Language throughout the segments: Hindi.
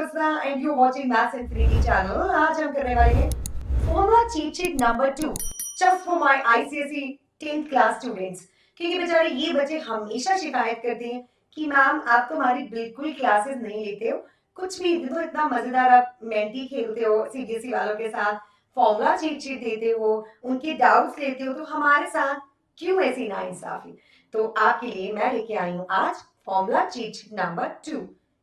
Jyotsna and you're watching Maths Infinity channel. आज हम करने वाले हैं formula cheat sheet number 2 just for my ICSE 10th class students. क्योंकि बेचारे ये बच्चे हमेशा शिकायत करते हैं कि मैम आप तो हमारी बिल्कुल क्लासेस नहीं लेते हो, कुछ भी तो इतना मजेदार आप मेंटी खेलते हो सीबीएसई वालों के साथ, फॉर्मूला चीट शीट देते हो, उनके डाउट्स लेते हो, तो हमारे साथ क्यों ऐसी नाइंसाफी। तो आपके लिए मैं लेके आई हूँ आज फॉर्मूला चीट शीट नंबर 2,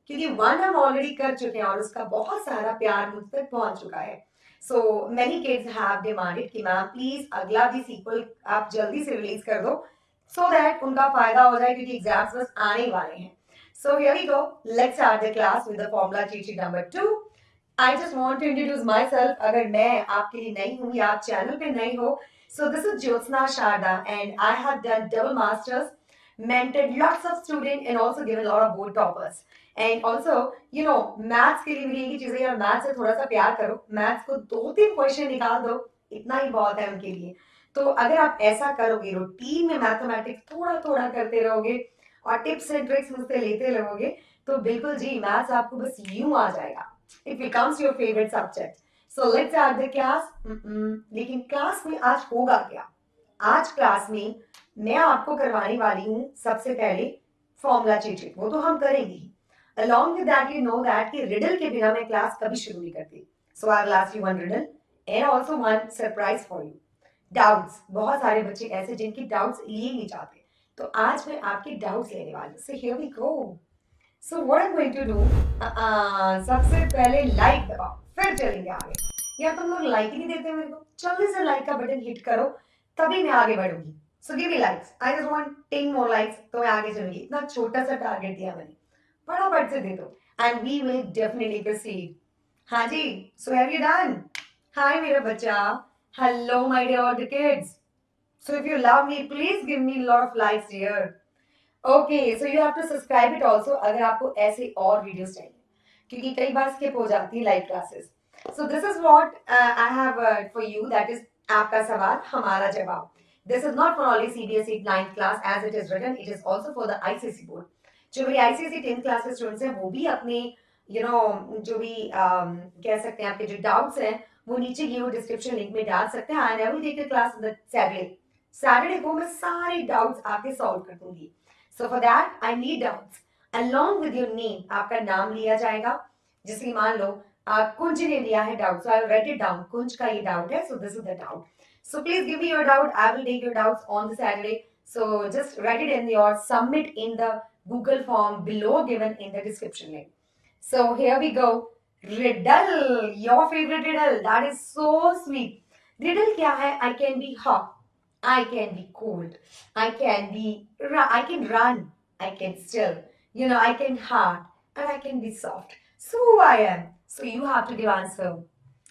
क्योंकि 1 हम ऑलरेडी कर चुके हैं और उसका बहुत सारा प्यार मुझ तक पहुंच चुका है। So many kids have demanded कि मैम प्लीज अगला भी सीक्वल आप जल्दी से रिलीज कर दो सो दैट उनका फायदा हो जाए, क्योंकि एग्जाम्स बस आने ही वाले हैं। So here we go, let's start the class with the formula cheat sheet number 2। I just want to introduce myself, अगर मैं आपके लिए नई हूं या आप चैनल पे नई हो। So this is Jyotsna Sharda and I have done double masters, mentored lots of students and also given a lot of board toppers. And also, you know, maths के लिए मेरी एक ही चीज है यार, मैथ्स से थोड़ा सा प्यार करो, मैथ्स को 2-3 क्वेश्चन निकाल दो, इतना ही बहुत है उनके लिए। तो अगर आप ऐसा करोगे, रूटीन में मैथमेटिक्स थोड़ा थोड़ा करते रहोगे और टिप्स एंड ट्रिक्स मुझसे लेते रहोगे, तो बिल्कुल जी मैथ्स आपको बस यूं आ जाएगा, it becomes your favourite subject. So let's start the class. लेकिन क्लास में आज होगा क्या? आज क्लास में मैं आपको करवाने वाली हूँ सबसे पहले फॉर्मूला चीट शीट, वो तो हम करेंगे ही। Along with that, you know that कि रिडल के बिना मैं क्लास कभी शुरू नहीं करती। So I will ask you one riddle and also one surprise for you. Doubts, बहुत सारे बच्चे ऐसे जिनकी डाउट्स लिए नहीं जाते, तो आज मैं आपके डाउट्स लेने वाली हूँ। So here we go. So what I'm going to do, सबसे पहले लाइक दबाओ, फिर चलेंगे आगे। यार तुम लोग लाइक ही नहीं देते मेरे को, जल्दी से लाइक का बटन हिट करो, तभी मैं आगे बढ़ूंगी। So give me likes. I just want 10 more likes, तो मैं आगे चलूंगी। इतना छोटा सा टारगेट दिया मैंने, फटाफट से दे दो and we will definitely proceed. हाँ जी, so have you done? Hi मेरा बच्चा, hello my dear all the kids. So if you love me, please give me a lot of likes dear. Okay, so you have to subscribe it also अगर आपको ऐसे और वीडियोस चाहिए, क्योंकि कई बार स्किप हो जाती है live classes. So this is what I have for you, that is आपका सवाल हमारा जवाब। This is not for only CBSE 9th class as it is written, it is also for the ICSE board. जो मेरी ICSE 10th class के स्टूडेंट्स हैं वो भी अपने जो भी कह सकते हैं आपके जो डाउट्स हैं वो नीचे की डिस्क्रिप्शन लिंक में डाल सकते हैं। And I will take the class on the Saturday को मैं सारे डाउट्स आपके सॉल्व कर दूंगी। So for that I need doubts along with your name, आपका नाम लिया जाएगा। जैसे मान लो कुंज ने लिया है doubt, so I will write it down, Kunj का ये डाउट है, so this is the doubt. So please give me your doubt. I will take your doubts on the Saturday. So just write it in your submit in the Google form below given in the description link. So here we go. Riddle, your favorite riddle. That is so sweet. Riddle क्या है? I can be hot. I can be cold. I can run. I can still. I can hard and I can be soft. So who I am? So you have to give answer.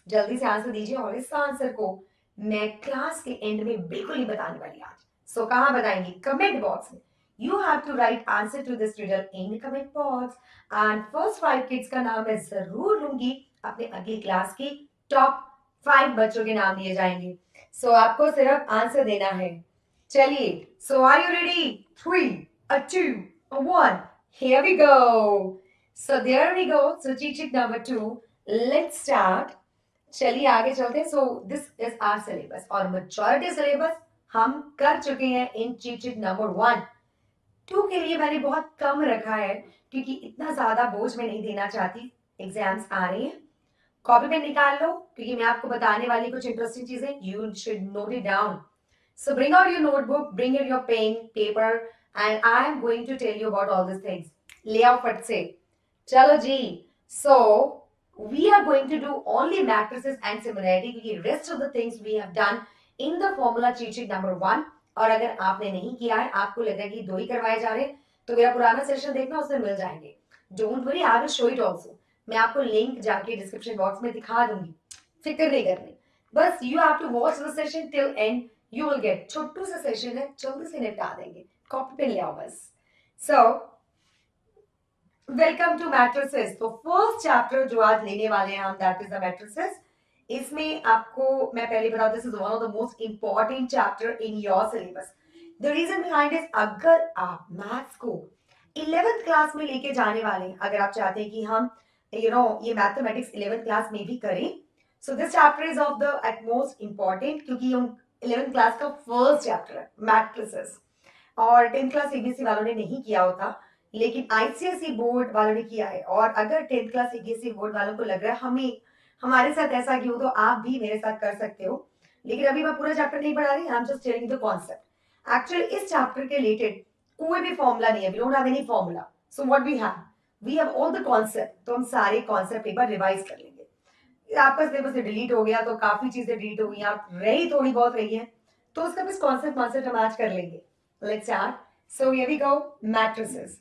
जल्दी से आंसर दीजिए और इस आंसर को मैं क्लास के एंड में बिल्कुल ही बताने वाली आज। सो कहाँ बताएंगे? कमेंट बॉक्स में। You have to write answer to this riddle in comment box and first 5 kids का नाम मैं जरूर लूंगी, अपने अगली क्लास की टॉप 5 बच्चों के नाम लिए जाएंगे। सो आपको सिर्फ आंसर देना है। चलिए, सो are you ready? 3, 2, 1, here we go. So there we go. So cheat sheet number 2. Let's start. चलिए आगे चलते हैं। So this is our syllabus और मेजॉरिटी सिलेबस हम कर चुके हैं इन चीट शीट नंबर 1। 2 के लिए मैंने बहुत कम रखा है क्योंकि इतना ज्यादा बोझ में नहीं देना चाहती, एग्जाम्स आ रही हैं। कॉपी पेन निकाल लो क्योंकि मैं आपको बताने वाली कुछ इंटरेस्टिंग चीजें, you should note it down. So bring out your notebook, bring out your pen paper and I am going to tell you about all this things. ले आओ फट से। चलो जी, सो we are going to do only matrices and similarity, क्योंकि rest of the things we have done in the formula cheat sheet number 1। और अगर आपने नहीं किया है, आपको लग रहा है कि 2 ही करवाए जा रहे हैं, तो मेरा पुराना सेशन देखना, उसमें मिल जाएंगे। Don't worry, I will show it also. मैं आपको लिंक जाके डिस्क्रिप्शन बॉक्स में दिखा दूंगी, फिक्र नहीं करनी। बस you have to watch the session till end, you will get. छोटू सा सेशन है, जल्दी से निपटा देंगे। कॉपी पेन ले आओ बस। So welcome to matrices. तो फर्स्ट चैप्टर जो आज लेने वाले हैं हम, दैट इज द मैट्रिसेस। इसमें आपको मैं पहले बता दूं, this is one of the most important chapter in your syllabus. The reason behind is, अगर आप मैथ्स को 11th क्लास में लेके जाने वाले हैं, अगर आप चाहते हैं कि हम ये मैथमेटिक्स 11th क्लास में भी करें. So this chapter is of the at most important, क्योंकि हम 11th क्लास का फर्स्ट चैप्टर है मैट्रिसेस, और 10th क्लास सीबीएसई वालों ने नहीं किया होता, लेकिन आईसीएसई बोर्ड वालों ने किया है. और अगर 10th क्लास सीबीएसई बोर्ड वालों को लग रहा है हमें हमारे साथ ऐसा क्यों, तो आप भी मेरे साथ कर सकते हो. लेकिन अभी मैं पूरा चैप्टर नहीं पढ़ा रही, I am just telling the concept. Actually इस चैप्टर के रिलेटेड कोई भी फॉर्मूला नहीं है, we don't have any formula. So what we have all the concept. तो हम सारे कॉन्सेप्ट एक बार रिवाइज कर लेंगे. आपका सिलेबस डिलीट हो गया तो काफी चीजें डिलीट हो गई, आप रही थोड़ी बहुत रही है, तो उसका भी कॉन्सेप्ट हम आज कर लेंगे. Let's start. So here we go. Matrices.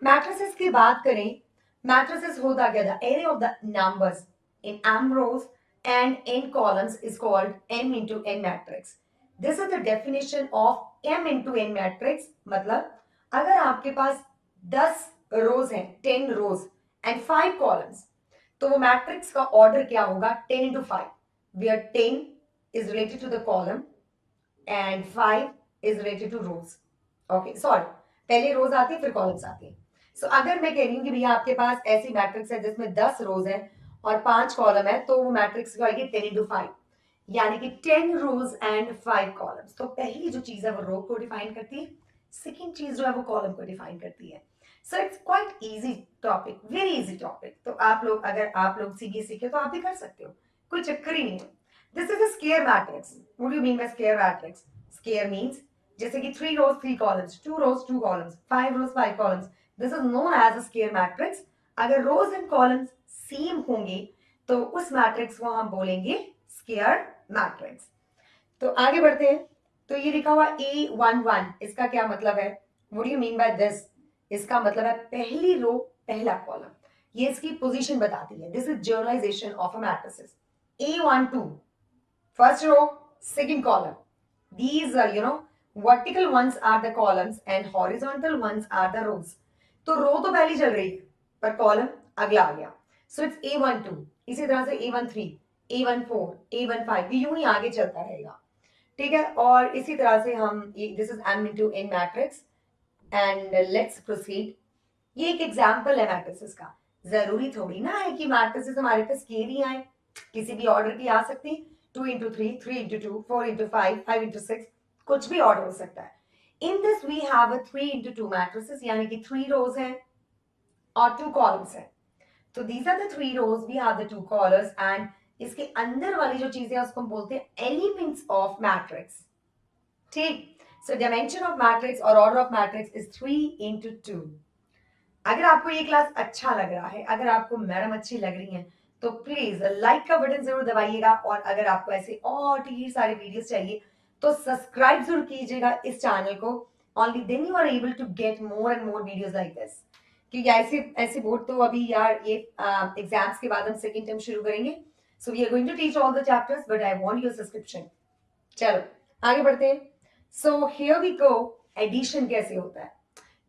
Matrices की बात करें, मैट्रिसेस होता क्या था? Array of the numbers in m rows and n columns is called m into n matrix. This is the definition of m into n matrix. मतलब अगर आपके पास 10 रोज हैं, 10 रोज एंड 5 कॉलम्स, तो वो मैट्रिक्स का ऑर्डर क्या होगा? 10 into 5, where 10 is related to the column and 5 is related to rows. Okay, sorry, पहले रोज आती है फिर कॉलम्स आती है. सो अगर मैं कह रही हूँ कि भैया आपके पास ऐसी मैट्रिक्स है जिसमें 10 रोज है और 5 कॉलम है, तो वो मैट्रिक्स को आएगी 10 into 5, यानी कि 10 रोज एंड 5 कॉलम्स. तो पहली जो चीज है वो रो को डिफाइन करती है, सेकेंड चीज जो है वो कॉलम को डिफाइन करती है. So it's quite easy topic, very easy topic. तो अगर आप लोग सीबीएसई के तो आप भी कर सकते हो, कोई चक्कर ही नहीं है. This is a square matrix. What do you mean by square matrix? Square means जैसे कि 3 rows 3 columns, 2 rows 2 columns, 5 rows 5 columns. This is known as a square matrix. अगर rows and columns सेम होंगे तो उस मैट्रिक्स को हम बोलेंगे स्क्वायर मैट्रिक्स. तो आगे बढ़ते हैं. तो ये लिखा हुआ A11, इसका क्या मतलब है? What do you mean by this? इसका मतलब है पहली रो पहला कॉलम, ये इसकी पोजीशन बताती है. This is generalization of a matrices. A12 first row second column. These are, vertical ones are the columns and horizontal ones are the rows. तो रो तो पहली चल रही है पर कॉलम अगला आ गया. So it's A12. इसी तरह से A13, A14, A15, ये यूं ही आगे चलता रहेगा. ठीक है. और इसी तरह से हम this is m into n matrix and let's proceed. ये एक एग्जांपल है मैट्रिसेस का. जरूरी थोड़ी ना है कि मैट्रिसेस हमारे पास स्केयर ही आए, किसी भी ऑर्डर की आ सकती. 2 into 3, 3 into 2, 4 into 5, 5 into 6, कुछ भी ऑर्डर हो सकता है. In this we have a 3 into 2 matrices, यानी कि 3 रोज हैं और 2 कॉलम्स हैं. तो these are the 3 rows, we have the 2 columns, and इसके अंदर वाली जो चीजें हैं उसको हम बोलते हैं एलिमेंट्स ऑफ मैट्रिक्स. ठीक. सो डायमेंशन ऑफ मैट्रिक्स और order of matrix is 3 into 2. अगर आपको ये क्लास अच्छा लग रहा है, अगर आपको मैडम अच्छी लग रही है, तो प्लीज लाइक का बटन जरूर दबाइएगा. और अगर आपको ऐसे और ढेर सारे वीडियोस चाहिए तो सब्सक्राइब जरूर कीजिएगा इस चैनल को. Only then you are able to get more and more videos like this. क्योंकि ऐसे बोर्ड तो अभी यार ये एग्जाम्स के बाद हम सेकंड टर्म शुरू करेंगे. So we are going to teach all the chapters, but I want your subscription. चलो आगे बढ़ते हैं. So here we go. Addition कैसे होता है?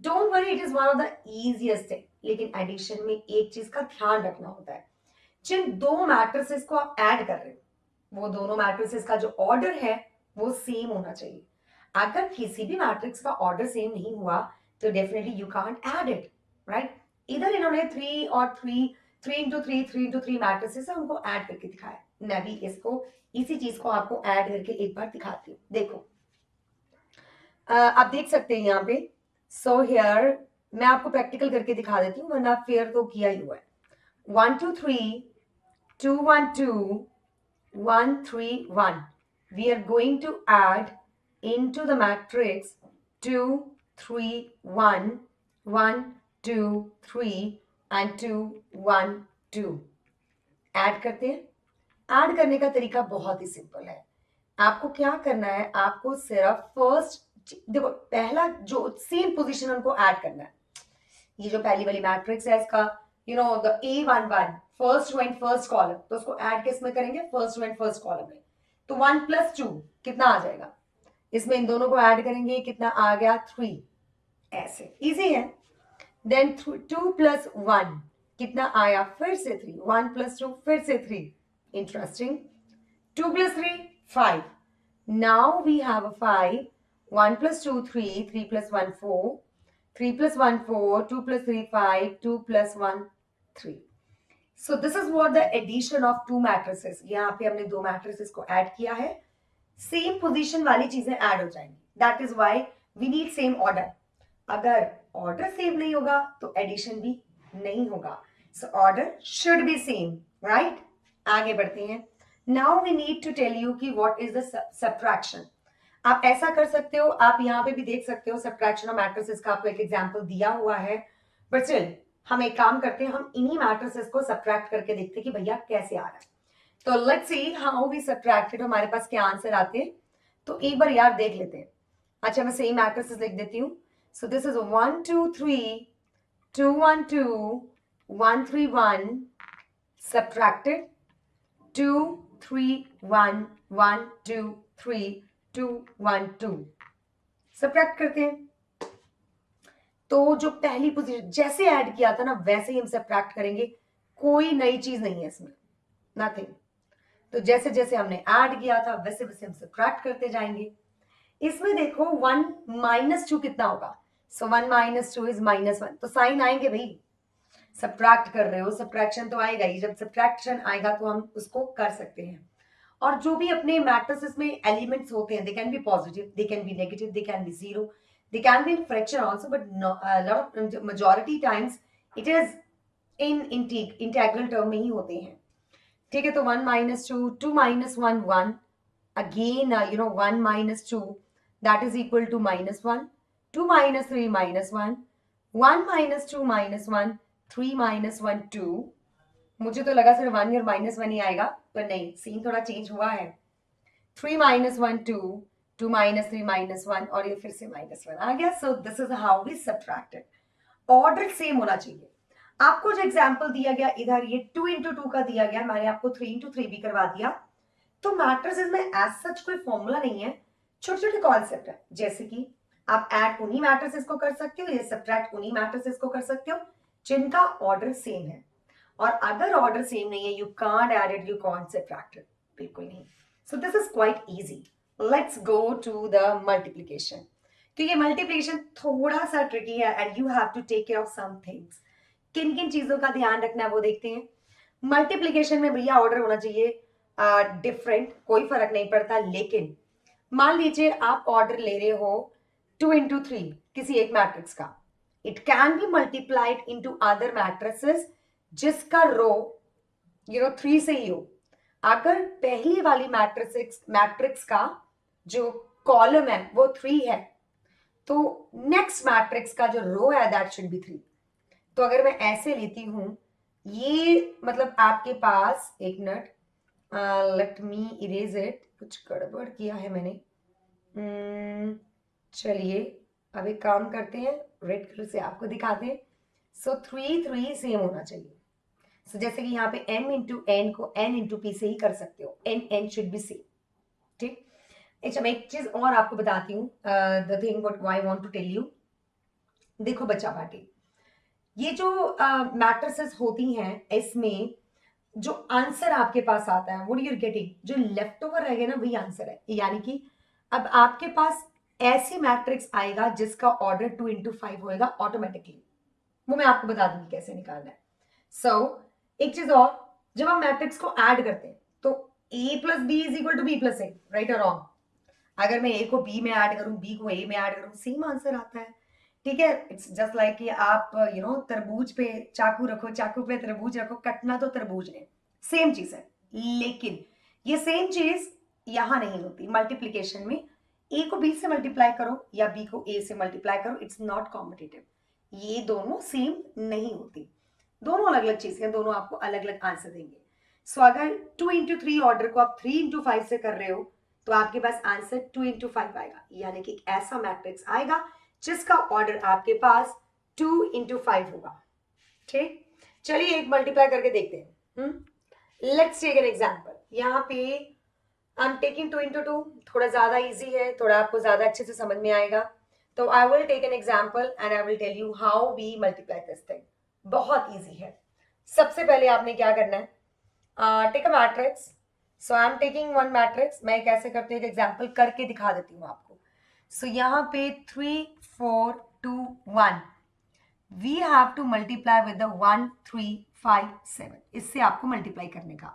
Don't worry, it is one of the easiest thing. लेकिन एडिशन में एक चीज का ध्यान रखना होता है. जिन दो मैट्रिसेस को आप ऐड कर रहे हो, वो दोनों मैट्रिसेस का जो ऑर्डर है वो सेम होना चाहिए. अगर किसी भी मैट्रिक्स का ऑर्डर सेम नहीं हुआ तो definitely you can't add it, right? इधर इन्होंने 3 और 3 into 3, 3 into 3 मैट्रिसेस है, उनको ऐड करके दिखाया. मैं भी इसको इसी चीज को आपको ऐड करके एक बार दिखाती हूँ. देखो आप देख सकते हैं यहाँ पे. सो हियर मैं आपको प्रैक्टिकल करके दिखा देती हूँ, वरना फेयर तो किया ही हुआ है. 1 2 3, 2 1 2, 1 3 1. We are going to add into the matrix 2 3 1, 1 2 3 and 2 1 2. Add करते हैं. ऐड करने का तरीका बहुत ही सिंपल है. आपको क्या करना है? आपको सिर्फ फर्स्ट, देखो पहला जो सेम पोजीशन उनको ऐड करना है. ये जो पहली वाली मैट्रिक्स है इसका the A11 first row and first column, तो उसको ऐड किस में करेंगे? First row and first column में. तो 1 + 2 कितना आ जाएगा? इसमें इन दोनों को ऐड करेंगे, कितना आ गया? 3. ऐसे इजी है. देन 2 + 1 कितना आया? फिर से 3. 1 + 2 फिर से 3. Interesting. 2 + 3 5. Now we have a 5. 1 + 2 3, 3 + 1 4, 3 + 1 4, 2 + 3 5, 2 + 1 3. So this is what the addition of two matrices. यहाँ पे हमने दो matrices को add किया है, सेम पोजीशन वाली चीजें ऐड हो जाएंगी. That is why we need same order. अगर ऑर्डर सेम नहीं होगा तो एडिशन भी नहीं होगा. So order should be same, right. आगे बढ़ते हैं. Now we need to tell you कि व्हाट इज द सब्ट्रैक्शन. आप ऐसा कर सकते हो, आप यहाँ पे भी देख सकते हो सब्ट्रैक्शन ऑफ मैट्रिसेस का आपको एक एग्जांपल दिया हुआ है. बट स्टिल हम एक काम करते हैं, हम इन्हीं मैट्रिसेस को सब्ट्रैक्ट करके देखते हैं कि भैया कैसे आ रहा है. तो let's see how we subtracted, हमारे पास क्या आंसर आते हैं. तो एक बार यार देख लेते हैं. अच्छा मैं सेम मैट्रिसेस लिख देती हूँ. सो दिस इज 1 2 3 2 1 2 1 3 1 सब्ट्रैक्टेड 2 3 1 1 2 3 2 1 2. सब्ट्रैक्ट करते हैं. तो जो पहली पोजीशन जैसे ऐड किया था ना वैसे ही हम सब्ट्रैक्ट करेंगे. कोई नई चीज नहीं है इसमें, नथिंग. तो जैसे जैसे हमने ऐड किया था वैसे वैसे हम सब्ट्रैक्ट करते जाएंगे. इसमें देखो 1 - 2 कितना होगा. सो 1 - 2 इज -1. तो साइन आएंगे भाई, सब्ट्रैक्ट कर रहे हो, सब्ट्रैक्शन तो आएगा ही. जब सब्ट्रैक्शन आएगा तो हम उसको कर सकते हैं. और जो भी अपने मैट्रिसेस में एलिमेंट्स होते हैं, they can be positive, they can be negative, they can be zero, they can be in fraction also, but lot of majority times it is in integral term में ही होते हैं. ठीक है. तो 1 - 2 2 - 1 1 again 1 - 2 that is equal to -1 2 - 3 - 1 1 - 2 - 1 3 - 1 2. मुझे तो लगा सिर्फ 1 और -1 ही आएगा, पर नहीं, सीन थोड़ा चेंज हुआ है. 3 - 1 2 2 - 3 - 1 और ये फिर से -1 आ गया. So this is how we subtracted. Order same होना चाहिए. आपको जो एग्जाम्पल दिया गया इधर ये 2 × 2 का दिया गया, मैंने आपको 3 × 3 भी करवा दिया. तो मैट्रिसेस में एज सच कोई फॉर्मूला नहीं है, छोटे छोटे कॉन्सेप्ट है. जैसे कि आप ऐड उन्हीं मैट्रिसेस को कर सकते हो या सब्ट्रैक्ट उन्हीं मैट्रिसेस को कर सकते हो जिनका ऑर्डर सेम है. और अगर ऑर्डर सेम नहीं है you can't add it, you can't subtract it, बिल्कुल नहीं. So this is quite easy. Let's go to the multiplication. क्योंकि मल्टीप्लिकेशन थोड़ा सा ट्रिकी है and you have to take care of some things. किन किन चीजों का ध्यान रखना है वो देखते हैं. मल्टीप्लिकेशन में भैया ऑर्डर होना चाहिए डिफरेंट, कोई फर्क नहीं पड़ता. लेकिन मान लीजिए आप ऑर्डर ले रहे हो 2 × 3 किसी एक मैट्रिक्स का, it can be multiplied into other matrices जिसका रो 3 से ही हो. अगर पहली वाली मैट्रिक्स का जो कॉलम है वो 3 है तो नेक्स्ट मैट्रिक्स का जो रो है दैट शुड बी 3. तो अगर मैं ऐसे लेती हूं, ये मतलब आपके पास एक minute, let me erase it, कुछ गड़बड़ किया है मैंने. चलिए अब एक काम करते हैं, रेड कलर से आपको दिखाते हैं. सो 3 3 सेम होना चाहिए. सो जैसे कि यहाँ पे m × n को n × p से ही कर सकते हो, n शुड बी सेम. ठीक. अच्छा मैं एक चीज और आपको बताती हूँ, the thing what I want to tell you. देखो बच्चा बाटी, ये जो मैट्रिसेस होती हैं इसमें जो आंसर आपके पास आता है व्हाट यू आर गेटिंग, जो लेफ्ट ओवर रहेगा ना वही आंसर है. यानी कि अब आपके पास ऐसी मैट्रिक्स आएगा जिसका ऑर्डर 2 × 5 होएगा ऑटोमेटिकली. वो मैं आपको बता दूंगी कैसे निकालना है. सो एक चीज और, जब हम मैट्रिक्स को ऐड करते हैं तो a + b = b + a, right और रॉन्ग. अगर मैं a को b में ऐड करूं, b को a में ऐड करूं, सेम आंसर आता है. ठीक है. इट्स जस्ट लाइक कि आप तरबूज पे चाकू रखो, चाकू पे तरबूज रखो, कटना तो तरबूज ने, सेम चीज है. लेकिन ये सेम चीज यहां नहीं होती. मल्टीप्लीकेशन में a को b से मल्टीप्लाई करो या b को a से मल्टीप्लाई करो, इट्स नॉट कॉम्पिटिटिव. ये दोनों सेम नहीं होती, दोनों अलग अलग चीजें, दोनों आपको अलग अलग आंसर देंगे. सो अगर 2 × 3 ऑर्डर को आप 3 × 5 से कर रहे हो तो आपके पास आंसर 2 × 5 आएगा. यानी कि ऐसा मैट्रिक्स आएगा जिसका ऑर्डर आपके पास 2 × 5 होगा. ठीक. चलिए एक मल्टीप्लाई करके देखते हैं. Let's take an example. यहाँ पे आई एम टेकिंग 2 × 2, थोड़ा ज्यादा इजी है, थोड़ा आपको ज्यादा अच्छे से समझ में आएगा. तो I will take an example and I will tell you how we multiply this thing. बहुत इजी है. सबसे पहले आपने क्या करना है, take a matrix. So I am taking one matrix. मैं कैसे करती हूँ एक एग्जांपल करके दिखा देती हूँ आपको. सो यहाँ पे 3 4 2 1 we have to multiply with the 1 3 5 7, इससे आपको मल्टीप्लाई करने का।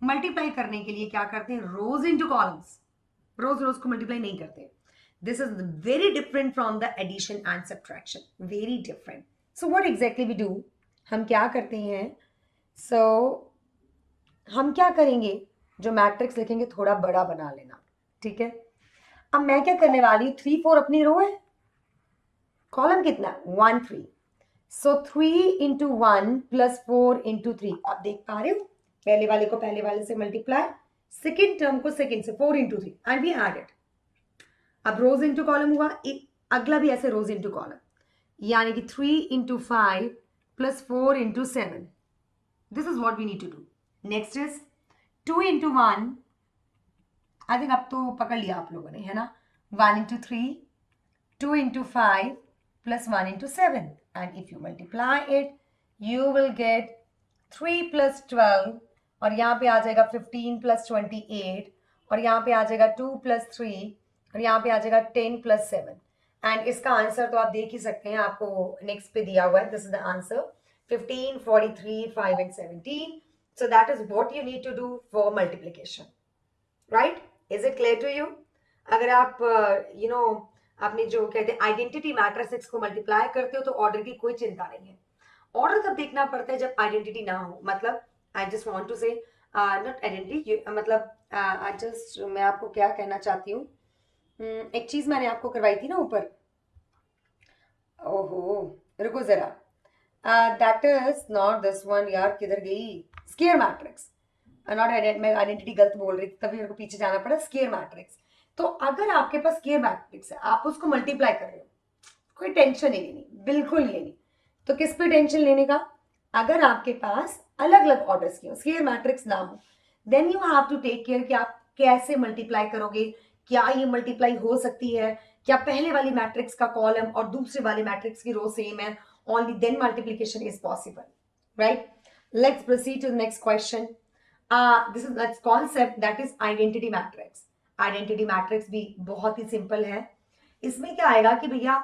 मल्टीप्लाई करने के लिए क्या करते हैं, रोज इनटू कॉलम्स, रोज रोज को मल्टीप्लाई नहीं करते। This is very different from the addition and subtraction, very different. So what exactly we do, हम क्या करते हैं, सो हम क्या करेंगे, जो मैट्रिक्स लिखेंगे थोड़ा बड़ा बना लेना, ठीक है। अब मैं क्या करने वाली हूँ, 3 4 अपनी रो है, कॉलम कितना 1 3, सो 3 इंटू 1 प्लस 4 इंटू 3, आप देख पा रहे हो, पहले वाले को पहले वाले से मल्टीप्लाई, सेकेंड टर्म को सेकेंड से, 4 इंटू 3 एंड वी एडेड। अब रोज इंटू कॉलम हुआ, अगला भी ऐसे रोज इंटू कॉलम, यानी कि 3 into 5 plus 4 into 7, this is what we need to do. Next is 2 into 1, I think अब तो पकड़ लिया आप लोगों ने, है ना, 1 into 3, 2 into 5 plus 1 into 7, and if you multiply it you will gate 3 plus 12, और यहाँ पे आ जाएगा 15 प्लस 28, और यहाँ पे आ जाएगा 2 प्लस 3, और यहाँ पे आ जाएगा 10 प्लस 7, एंड इसका आंसर तो आप देख ही सकते हैं, आपको नेक्स्ट पे दिया हुआ है, this is the answer 15 43 5 and 17. So that is what you need to do for multiplication, right? Is it clear to you? अगर आप आपने जो कहते हैं आइडेंटिटी मैट्रिक्स को मल्टीप्लाई करते हो तो ऑर्डर की कोई चिंता नहीं है। ऑर्डर तब देखना पड़ता है जब आइडेंटिटी ना हो, मतलब आई जस्ट वांट टू से नॉट आइडेंटिटी, मतलब मैं आपको क्या कहना चाहती हूँ, एक चीज मैंने आपको करवाई थी ना ऊपर, ओहो रुको जरा, that is not this one, यार किधर गई, स्केयर मैट्रिक्स, नॉट मैं आइडेंटिटी गलत बोल रही थी तभी मेरे को पीछे जाना पड़ा, स्केयर मैट्रिक्स। तो अगर आपके पास स्केयर मैट्रिक्स है, आप उसको मल्टीप्लाई कर रहे हो, कोई टेंशन नहीं लेनी, बिल्कुल नहीं लेनी। तो किस पे टेंशन लेने का, अगर आपके पास अलग अलग ऑर्डर्स की हो, स्केयर मैट्रिक्स ना हो, then you have to take care कि आप कैसे मल्टीप्लाई करोगे, क्या ये मल्टीप्लाई हो सकती है, क्या पहले वाली मैट्रिक्स का कॉलम और दूसरे वाले मैट्रिक्स की रो सेम है, only then multiplication is possible, right? Let's proceed to the next question. This is next concept, that is identity matrix. Identity matrix भी बहुत ही सिंपल है। इसमें क्या आएगा कि भैया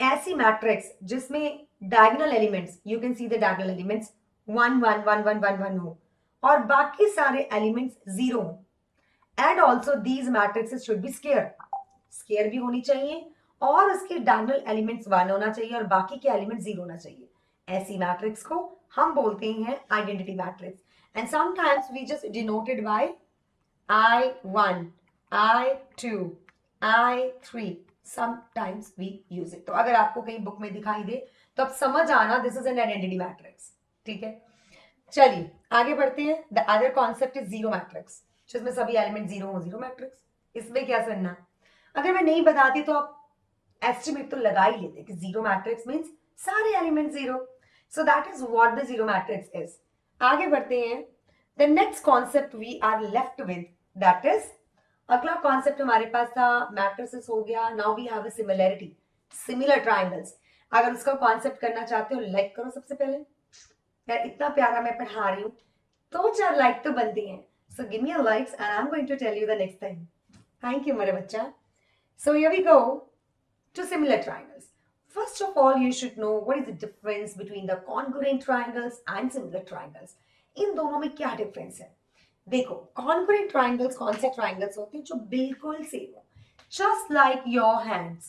ऐसी मैट्रिक्स जिसमें diagonal elements, you can see the diagonal elements 1 1 1 1 1 1 हो और बाकी सारे एलिमेंट्स 0 हो, and also these matrixes should be square, square भी होनी चाहिए और उसके डायगोनल एलिमेंट्स 1 होना चाहिए और बाकी के एलिमेंट 0 होना चाहिए। ऐसी मैट्रिक्स को हम बोलते हैं identity matrix, and sometimes we just denoted by I1 I2 I3, sometimes we use it। तो अगर आपको कहीं बुक में दिखाई दे तो आप समझ आना this is an identity matrix, ठीक है। चलिए आगे बढ़ते हैं। The other concept is zero matrix, जिसमें सभी एलिमेंट 0 हो, जीरो मैट्रिक्स। इसमें क्या करना, अगर मैं नहीं बताती तो आप एस्टिमेट तो लगा ही लेते कि जीरो मैट्रिक्स मींस सारे element 0, so that is what the zero matrix is. आगे बढ़ते हैं। The next concept we are left with, that is, अगला कॉन्सेप्ट हमारे पास था मैट्रिसेस हो गया, now we have a similarity, similar triangles. अगर उसका कॉन्सेप्ट करना चाहते हो लाइक करो सबसे पहले, यार इतना प्यारा मैं पढ़ा रही हूँ तो 4 लाइक तो बनती हैं, so give me a likes and I am going to tell you the next thing. Thank you मेरे बच्चा। So here we go to similar triangles. First of all, you should know what is the difference between the congruent triangles and similar triangles. इन दोनों में क्या डिफरेंस है? देखो, congruent triangles कौन से triangles होते हैं जो बिल्कुल सेम हो, just like your hands।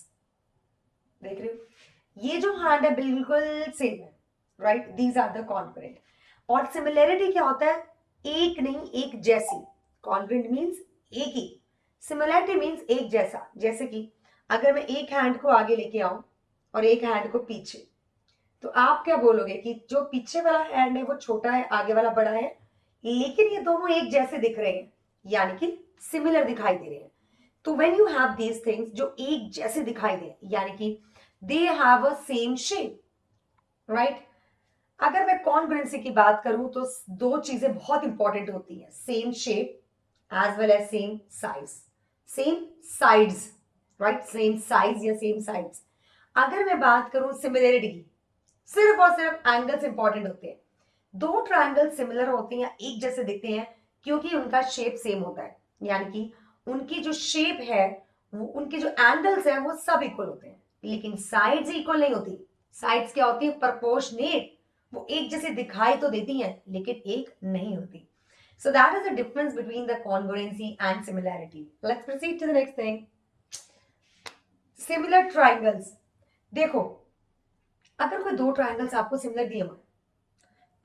देख रहे हो, ये जो हैंड है बिल्कुल सेम है, right? These are the congruent। और similarity क्या होता है? एक नहीं, एक जैसी। Congruent means एक ही, similarity means एक जैसा। जैसे कि अगर मैं एक हैंड को आगे लेके आऊं और एक हैंड को पीछे, तो आप क्या बोलोगे कि जो पीछे वाला हैंड है वो छोटा है, आगे वाला बड़ा है, लेकिन ये दोनों एक जैसे दिख रहे हैं, यानी कि सिमिलर दिखाई दे रहे हैं। तो when you have these things जो एक जैसे दिखाई दे, यानी कि they have a same shape, right? अगर मैं कॉन्ग्रुएंसी की बात करूं तो दो चीजें बहुत इंपॉर्टेंट होती है, same shape as well as same size, same sides, right? Same size या सेम साइड्स। अगर मैं बात करूं सिमिलरिटी की, सिर्फ और सिर्फ एंगल्स इंपॉर्टेंट होते हैं। दो ट्रायंगल सिमिलर होते हैं, एक जैसे दिखते हैं क्योंकि उनका शेप सेम होता है, यानी कि उनकी जो शेप है वो, उनके जो एंगल्स है वो सब इक्वल होते हैं, लेकिन साइड्स इक्वल नहीं होती। साइड्स क्या होती है? प्रोपोर्शनेट। वो एक जैसे दिखाई तो देती हैं लेकिन एक नहीं होती. So that is the difference between the congruency and similarity. Let's proceed to the next thing. Similar triangles. देखो, अगर कोई दो ट्राइंगल्स आपको सिमिलर दिए हुए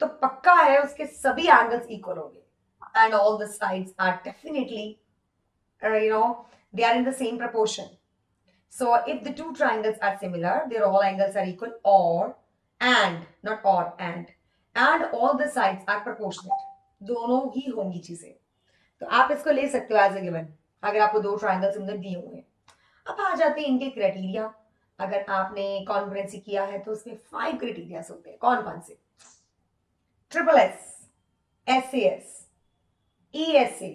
तो पक्का है उसके सभी एंगल्स इक्वल होंगे. And all the sides are definitely, they are in the same proportion. So if the two triangles are similar, their all angles are equal, or and not or and all the sides are proportionate. दोनों ही होंगी चीजें. तो आप इसको ले सकते हो एज ए गिवन अगर आपको दो ट्राइंगल सिमिलर दिए हुए हैं. अब आ जाते हैं इनके क्राइटेरिया. अगर आपने कॉन्ग्रुएंसी किया है तो उसमें 5 क्राइटेरिया होते हैं. कौन कौन से? Triple S, SAS, ESA,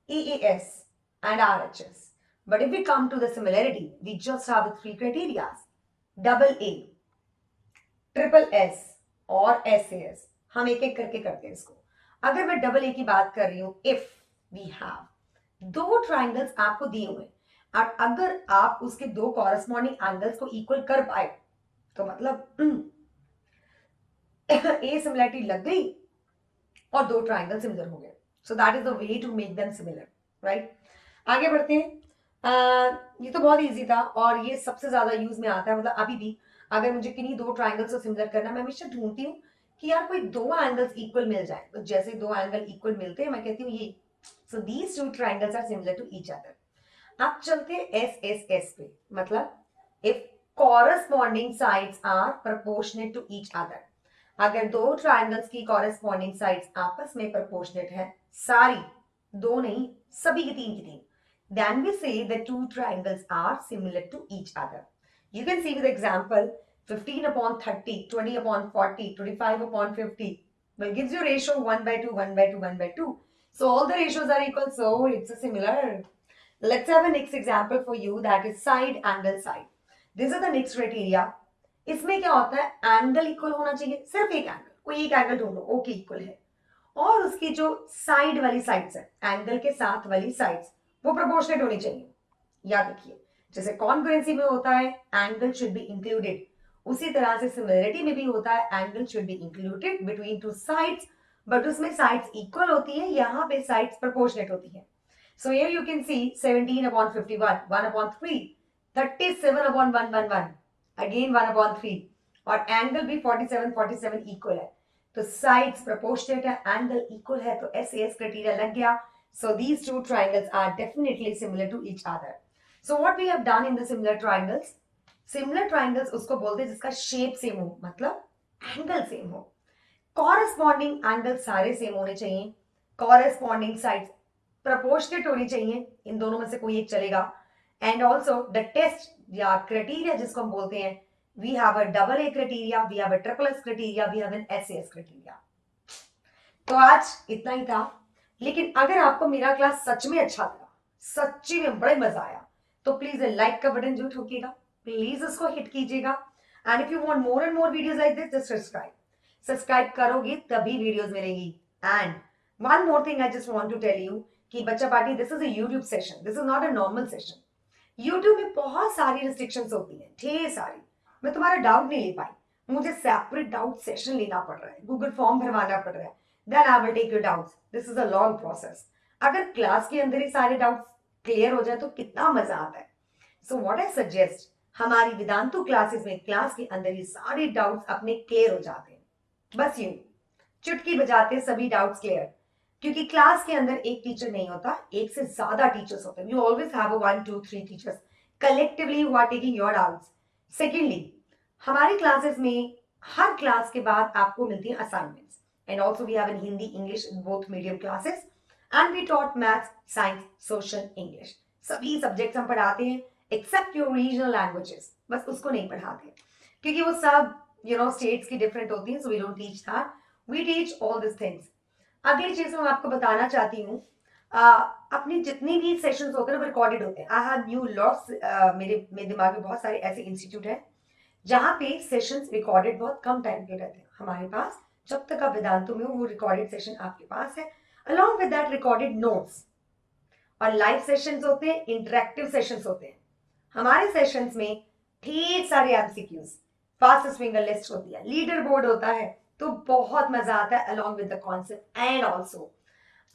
EES and RHS. But if we come to the similarity, we just have the 3 criteria. Double A, triple S और SAS. हम एक एक करके करते हैं इसको. अगर मैं डबल A की बात कर रही हूं, इफ वी हैव दो ट्राइंगल्स आपको दिए हुए और अगर आप उसके दो कॉरेस्पॉन्डिंग एंगल्स को इक्वल कर पाए तो मतलब ए सिमिलरिटी लग गई और दो ट्राइंगल सिमिलर हो गए. So that is the way to make them similar, right. आगे बढ़ते हैं. ये तो बहुत इजी था और ये सबसे ज्यादा यूज में आता है. मतलब अभी भी अगर मुझे किन्हीं दो ट्राइंगल्स को सिमिलर करना, मैं हमेशा ढूंढती हूँ कि यार कोई दो एंगल्स इक्वल मिल जाए. तो जैसे दो एंगल इक्वल मिलते हैं मैं कहती हूँ ये. So these two triangles are similar to each other. अब चलते हैं SSS पे. मतलब if corresponding sides are proportionate to each other. अगर दो ट्राइंगल्स की कॉरेस्पॉन्डिंग साइड्स आपस में प्रोपोर्शनेट है, सारी, दो नहीं, सभी की तीन, then we say the two triangles are similar to each other. You can see with example 15 upon 30, 20 upon 40, 25 upon 50. Well, gives you ratio 1 by 2, 1 by 2, 1 by 2. So all the ratios are equal, so it's a similar. Let's have a next example for you, that is side angle side. This is the next criteria. इसमें क्या होता है? एंगल इक्वल होना चाहिए, सिर्फ एक एंगल, कोई एक एंगल ढूंढो, ओके इक्वल है, और उसकी जो साइड वाली साइड्स है, एंगल के साथ वाली साइड्स, वो प्रोपोर्शनेट होनी चाहिए. याद रखिए, जैसे कॉन्ग्रुएंसी में होता है एंगल शुड बी इंक्लूडेड, उसी तरह से सिमिलरिटी में भी होता है angle should be included between two sides, but उसमें साइड्स इक्वल होती है, यहाँ पे साइड्स प्रोपोर्शनेट होती है. So here you can C 17 upon 51, 1 upon 3, 37 upon 111, again 1 upon 3, और एंगल भी 47 47 इक्वल है. तो साइड्स प्रोपोर्शनेट है, एंगल इक्वल है, तो SAS क्राइटेरिया लग गया. So these two triangles are definitely similar to each other. So what we have done in the similar triangles उसको बोलते हैं जिसका शेप सेम हो, मतलब एंगल सेम हो. कॉरेस्पॉन्डिंग एंगल सारे सेम होने चाहिए, कॉरेस्पॉन्डिंग साइड्स प्रोपोर्शनेट होनी चाहिए, इन दोनों में से कोई एक चलेगा. एंड ऑल्सो द टेस्ट या क्राइटेरिया जिसको हम बोलते हैं, we have a double A criteria, we have a triple S criteria, we have an SAS criteria. तो आज इतना ही था. लेकिन अगर आपको मेरा क्लास सच में अच्छा लगा, सच्ची में बड़े मजा आया, तो प्लीज लाइक का बटन जो ठोकिएगा, प्लीज उसको हिट कीजिएगा. And if you want more and more videos like this, just subscribe करोगे तभी वीडियोस मिलेंगी. And one more thing I just want to tell you कि बच्चा party this is a YouTube session, this is not a normal session. YouTube में बहुत सारी रिस्ट्रिक्शंस होती हैं, ढेर सारी. मैं तुम्हारा डाउट नहीं ले पाई, मुझे सेपरेट डाउट सेशन लेना पड़ रहा है, गूगल फॉर्म भरवाना पड़ रहा है, then I will take your doubts. This is a long process. अगर क्लास के अंदर ही सारे डाउट्स क्लियर हो जाए तो कितना मजा आता है. So what I suggest, हमारी वेदांतु क्लासेस में क्लास के अंदर ही सारे डाउट्स अपने क्लियर हो जाते हैं. बस यूं चुटकी बजाते सभी डाउट्स क्लियर, क्योंकि क्लास के अंदर एक टीचर नहीं होता, एक से ज्यादा टीचर्स होते हैं. You always have a 1, 2, 3 teachers collectively who are taking your doubts. Secondly, हमारी क्लासेस में हर क्लास के बाद आपको मिलती है assignments. And also we have in Hindi, English, both medium classes. And we taught maths, science, social, English. सभी सब्जेक्ट्स हम पढ़ाते हैं except your regional languages. बस उसको नहीं पढ़ाते क्योंकि वो सब स्टेट्स की डिफरेंट होती हैं. So we don't teach that. We teach all these things. अगली चीज मैं आपको बताना चाहती हूँ, अपनी जितनी भी सेशंस होते हैं वो रिकॉर्डेड होते हैं. आई हैव न्यू लॉट्स, मेरे दिमाग में बहुत सारे ऐसे इंस्टीट्यूट है जहाँ पे सेशंस रिकॉर्डेड बहुत कम टाइम के रहते हैं. हमारे पास जब तक आप वेदांतु में हो वो रिकॉर्डेड सेशन आपके पास है, along with that recorded notes. और लाइव सेशंस होते हैं, इंटरेक्टिव सेशंस होते हैं. हमारे सेशंस में ढेर सारे एमसीक्यूज, फास्टेस्ट फिंगर लिस्ट होती है, लीडर बोर्ड होता है, तो बहुत मजा आता है along with the concept. And also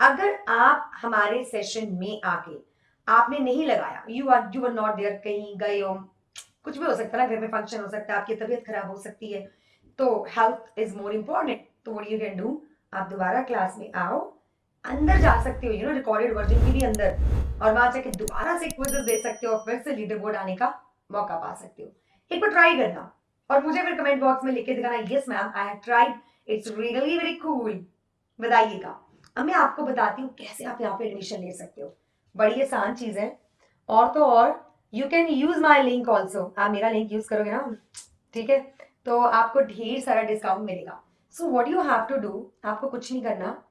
अगर आप हमारे सेशन में आके आपने नहीं लगाया, यू आर नॉट देयर, कहीं गए हो, कुछ भी हो सकता है ना, घर में फंक्शन हो सकता है, आपकी तबीयत खराब हो सकती है, तो हेल्थ इज मोर इम्पोर्टेंट। तो व्हाट यू कैन डू, आप दोबारा क्लास में आओ, अंदर जा सकते हो, रिकॉर्डेड वर्जन की भी अंदर, और वहां जाके दोबारा से क्विज़ेस दे सकते हो, फिर से लीडर बोर्ड आने का मौका पा सकते हो। एक बार ट्राई करना और मुझे फिर कमेंट बॉक्स में लिख के दिखाना, yes ma'am I have tried, it's really very cool, बताइएगा। अब मैं आपको बताती हूँ कैसे आप यहाँ पे एडमिशन ले सकते हो। बड़ी आसान चीज है, और तो और you can use my link also, आप मेरा लिंक यूज करोगे ना, ठीक है, तो आपको ढेर सारा डिस्काउंट मिलेगा। So what you have to do, आपको कुछ नहीं करना,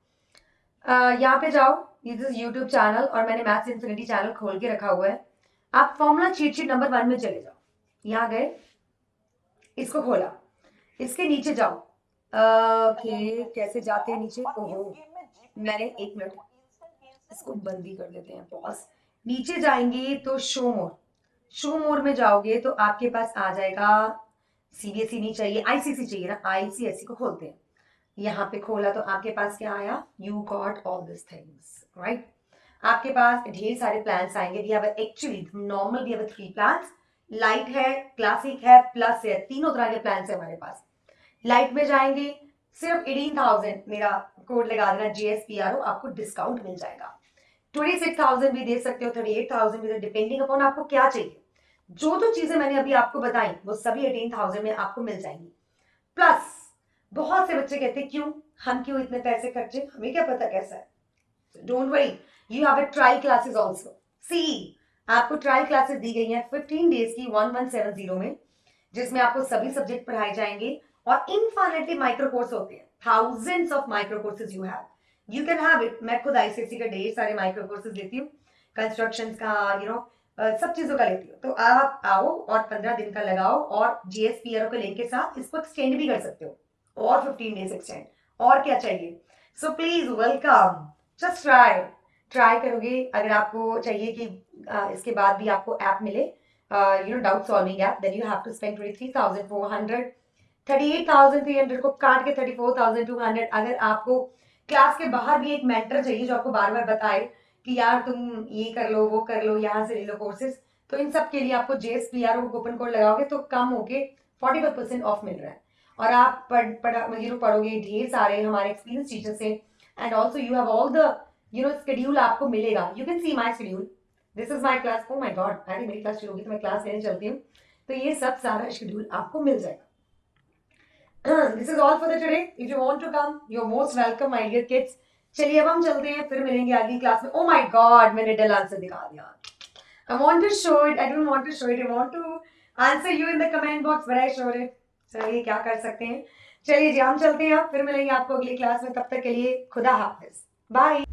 यहाँ पे जाओ, दिस इज यूट्यूब चैनल और मैंने मैथ्स इन्फिनिटी चैनल खोल के रखा हुआ है। आप फॉर्मूला चीट शीट नंबर 1 में चले जाओ, यहाँ गए, इसको खोला, इसके नीचे जाओ, कैसे जाते हैं नीचे, ओहो मैंने, एक मिनट इसको बंद ही कर देते हैं, पॉज। नीचे जाएंगे तो शो मोर, शो मोर में जाओगे तो आपके पास आ जाएगा, सीबीएसई नहीं चाहिए, आईसीएसई चाहिए ना, आईसीएसई को खोलते हैं। यहाँ पे खोला तो आपके पास क्या आया, you got all this things, right. आपके पास ढेर सारे प्लान्स आएंगे, we have actually normal, we have 3 plans, light है, क्लासिक है, प्लस है, तीनों तरह के प्लान्स है हमारे पास। लाइट में जाएंगे सिर्फ 18,000, मेरा कोड लगा देना JSPRO, आपको डिस्काउंट मिल जाएगा। 26,000 भी दे सकते हो, 38,000 भी, डिपेंडिंग अपॉन आपको क्या चाहिए। जो जो चीजें मैंने अभी आपको बताई वो सभी 18,000 में आपको मिल जाएंगी। प्लस बहुत से बच्चे कहते हैं क्यों, हम क्यों इतने पैसे खर्चे, हमें क्या पता कैसा है, don't worry, you have a trial classes also. See, आपको ट्रायल क्लासेस दी गई हैं 15 डेज की 1170 में, जिसमें आपको सभी सब्जेक्ट पढ़ाए जाएंगे, और इनफाइनाइटली माइक्रो कोर्स होते हैं, thousands of micro courses you can have it. मैं खुद आईसीएसई का ढेर सारे माइक्रो कोर्सेज देती हूँ, कंस्ट्रक्शन का, सब चीजों का लेती हूँ। तो आप आओ और 15 दिन का लगाओ, और JSPRO के लिंक के साथ इसको एक्सटेंड भी कर सकते हो, और 15 डेज एक्सटेंड, और क्या चाहिए। So please welcome, just try करोगे। अगर आपको चाहिए कि इसके बाद भी आपको ऐप मिले, doubt solving app, then you have to spend 23,400, 38,300 को काट के 34,200। अगर आपको क्लास के बाहर भी एक मेंटर चाहिए जो आपको बार बार बताए कि यार तुम ये कर लो, वो कर लो, यहाँ से ले लो कोर्सेज, तो इन सब के लिए आपको JSPRO कूपन कोड लगाओगे तो कम होके 45% ऑफ मिल रहा है। और आप पढ़ोगे ढेर सारे हमारे एक्सपीरियंस टीचर से, and also you have all the schedule आपको मिलेगा, you can see my schedule, this is my class, oh my god, अरे मेरी क्लास शुरू होगी तो मैं क्लास लेने चलती हूँ, तो ये सब सारा शेड्यूल आपको मिल जाएगा। This is all for the today. If you want to come, you're most welcome, my dear kids. चलिए अब हम चलते हैं, फिर मिलेंगे अगली क्लास में। Oh my God, मैंने डल आंसर दिखा दिया। I want to show it. I don't want to show it. I want to answer you in the comment box, but I showed it. चलिए क्या कर सकते हैं। चलिए जी हम चलते हैं, फिर मिलेंगे आपको अगली क्लास में। तब तक के लिए खुदा हाफिज, बाय।